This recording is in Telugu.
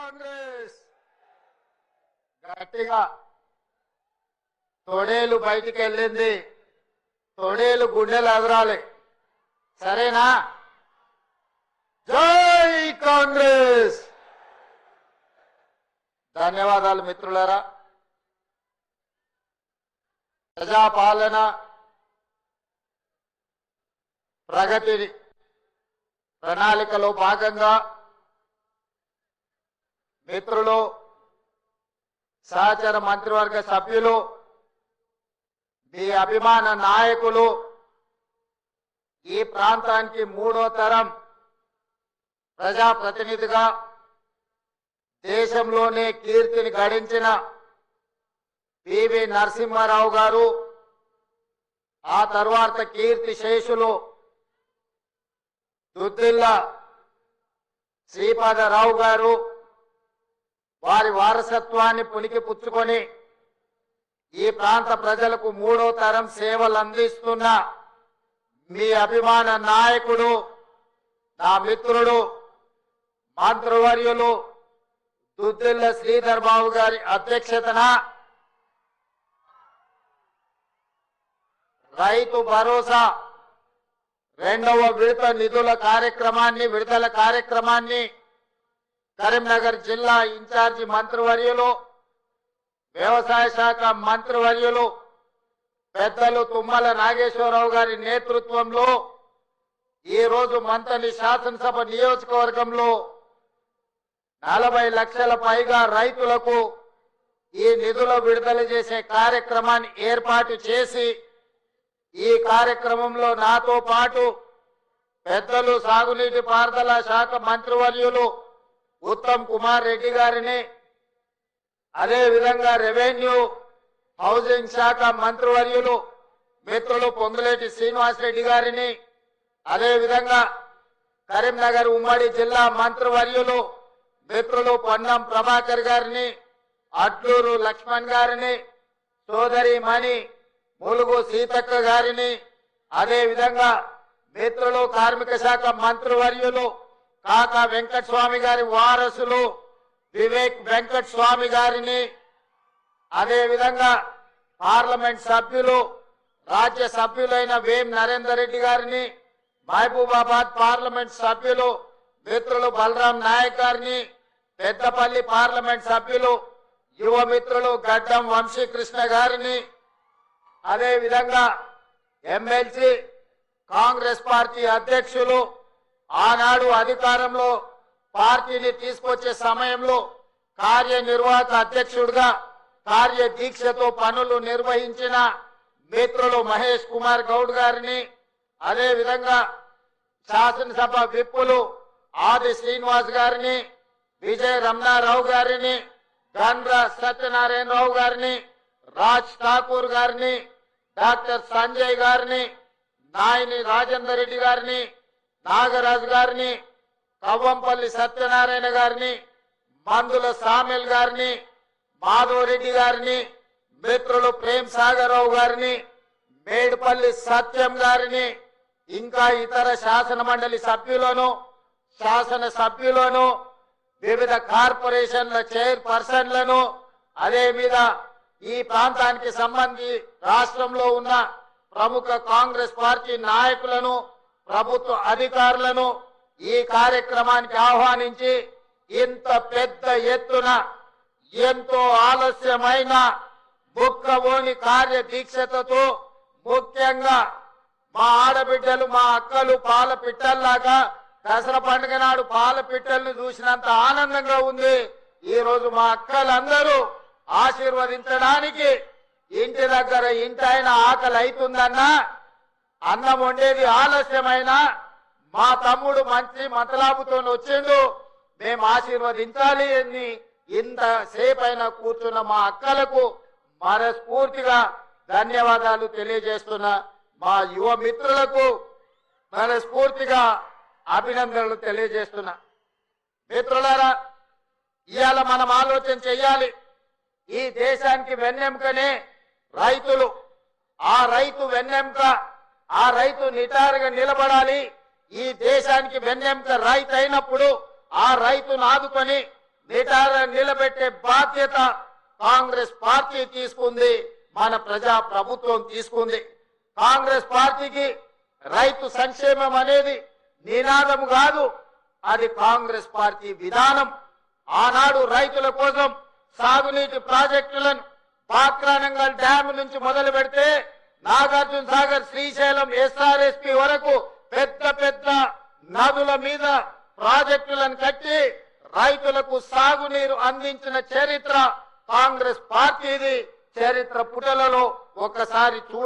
కాంగ్రెస్ గట్టిగా తొడేలు బయటికి వెళ్ళింది, తొడేలు గుండెలు ఎదరాలి. సరేనా? జై కాంగ్రెస్. ధన్యవాదాలు మిత్రులారా. ప్రజాపాలన ప్రగతి ప్రణాళికలో భాగంగా మిత్రులు, సహచర మంత్రివర్గ సభ్యులు, మీ అభిమాన నాయకులు, ఈ ప్రాంతానికి మూడో తరం ప్రజాప్రతినిధిగా దేశంలోనే కీర్తిని గడించిన పివి నరసింహారావు గారు, ఆ తర్వాత కీర్తి శేషులు దుద్దిల్ల శ్రీపాదరావు గారు, వారి వారసత్వాన్ని పునికి పుచ్చుకొని ఈ ప్రాంత ప్రజలకు మూడో తరం సేవలు అందిస్తున్న మీ అభిమాన నాయకుడు, నా మిత్రుడు, మంత్రివర్యులు దుద్దిల్ల శ్రీధర్ బాబు గారి అధ్యక్షతన రైతు భరోసా రెండవ విడతల కార్యక్రమాన్ని కరీంనగర్ జిల్లా ఇన్ఛార్జి మంత్రివర్యులు, వ్యవసాయ శాఖ మంత్రివర్యులు పెద్దలు తుమ్మల నాగేశ్వరరావు గారి నేతృత్వంలో ఈ రోజు మంతని శాసనసభ నియోజకవర్గంలో 40 లక్షల పైగా రైతులకు ఈ నిధులు విడుదల చేసే కార్యక్రమాన్ని ఏర్పాటు చేసి, ఈ కార్యక్రమంలో నాతో పాటు పెద్దలు సాగునీటి పారుదల శాఖ మంత్రివర్యులు ఉత్తమ్ కుమార్ రెడ్డి గారిని, అదేవిధంగా రెవెన్యూ హౌసింగ్ శాఖ మంత్రివర్యులు మిత్రులు పొంగులేటి శ్రీనివాసరెడ్డి గారిని, అదేవిధంగా కరీంనగర్ ఉమ్మడి జిల్లా మంత్రివర్యులు మిత్రులు పొన్నం ప్రభాకర్ గారిని, అట్లూరు లక్ష్మణ్ గారిని, సోదరి మణి ములుగు సీతక్క గారిని, అదేవిధంగా మిత్రులు కార్మిక శాఖ మంత్రివర్యులు కాకా వెంకట స్వామి గారి వారసులు వివేక్ వెంకట స్వామి గారిని, అదేవిధంగా పార్లమెంట్ సభ్యులు రాజ్య సభ్యులైన వేం నరేందర్ రెడ్డి గారిని, మహబూబాబాద్ పార్లమెంట్ సభ్యులు మిత్రులు బలరాం నాయక్ గారిని, పెద్దపల్లి పార్లమెంట్ సభ్యులు యువ మిత్రులు గడ్డం వంశీకృష్ణ గారిని, అదేవిధంగా ఎమ్మెల్సీ కాంగ్రెస్ పార్టీ అధ్యక్షులు ఆనాడు అధికారంలో పార్టీని తీసుకొచ్చే సమయంలో కార్యనిర్వాహక అధ్యక్షుడిగా కార్యదీక్షతో పనులు నిర్వహించిన మిత్రులు మహేష్ కుమార్ గౌడ్ గారిని, అదేవిధంగా శాసనసభ విప్పులు ఆది శ్రీనివాస్ గారిని, విజయ రమణారావు గారిని, గండ్ర సత్యనారాయణరావు గారిని, రాజ్ ఠాకూర్ గారిని, డాక్టర్ సంజయ్ గారిని, నాయని రాజేందర్ రెడ్డి గారిని, నాగరాజు గారిని, కవ్వంపల్లి సత్యనారాయణ గారిని, మందుల సామెల్ గారిని, మాధవరెడ్డి గారిని, మిత్రులు ప్రేమ్ సాగర్ రావు గారిని, మేడ్పల్లి సత్యం గారిని, ఇంకా ఇతర శాసన మండలి సభ్యులను, శాసన సభ్యులను, వివిధ కార్పొరేషన్ల చైర్పర్సన్లను, అదే మీద ఈ ప్రాంతానికి సంబంధించి రాష్ట్రంలో ఉన్న ప్రముఖ కాంగ్రెస్ పార్టీ నాయకులను, ప్రభుత్వ అధికారులను ఈ కార్యక్రమానికి ఆహ్వానించి ఇంత పెద్ద ఎత్తున ఎంతో ఆలస్యమైన బుక్కవోని కార్యదీక్షతతో, ముఖ్యంగా మా ఆడబిడ్డలు మా అక్కలు పాల పిట్టల్లాగా దసరా పండుగ నాడు పాల పిట్టల్ని చూసినంత ఆనందంగా ఉంది. ఈ రోజు మా అక్కలందరూ ఆశీర్వదించడానికి ఇంటి దగ్గర ఇంటైన ఆకలి అవుతుందన్నా, అన్నం వండేది ఆలస్యమైనా మా తమ్ముడు మంచి మతలాభుతో వచ్చిండు, మేము ఆశీర్వదించాలి అని ఇంతసేపైనా కూర్చున్న మా అక్కలకు మనస్ఫూర్తిగా ధన్యవాదాలు తెలియజేస్తున్నా. మా యువ మిత్రులకు మనస్ఫూర్తిగా అభినందనలు తెలియజేస్తున్నా. మిత్రులారా, ఇవాళ మనం ఆలోచన చెయ్యాలి. ఈ దేశానికి వెన్నెముకనే రైతులు. ఆ రైతు వెన్నెముక, ఆ రైతు నిటారుగా నిలబడాలి. ఈ దేశానికి వెన్నెముక రైతు అయినప్పుడు ఆ రైతును ఆదుకొని నిలబెట్టే బాధ్యత కాంగ్రెస్ పార్టీ తీసుకుంది, మన ప్రజా ప్రభుత్వం తీసుకుంది. కాంగ్రెస్ పార్టీకి రైతు సంక్షేమం అనేది నినాదం కాదు, అది కాంగ్రెస్ పార్టీ విధానం. ఆనాడు రైతుల కోసం సాగునీటి ప్రాజెక్టులను పాత్రానంగల్ డ్యామ్ నుంచి మొదలు పెడితే నాగార్జున సాగర్, శ్రీశైలం, ఎస్ఆర్ఎస్పి వరకు పెద్ద పెద్ద నదుల మీద ప్రాజెక్టులను కట్టి రైతులకు సాగునీరు అందించిన చరిత్ర కాంగ్రెస్ పార్టీది. చరిత్ర పుటలలో ఒక్కసారి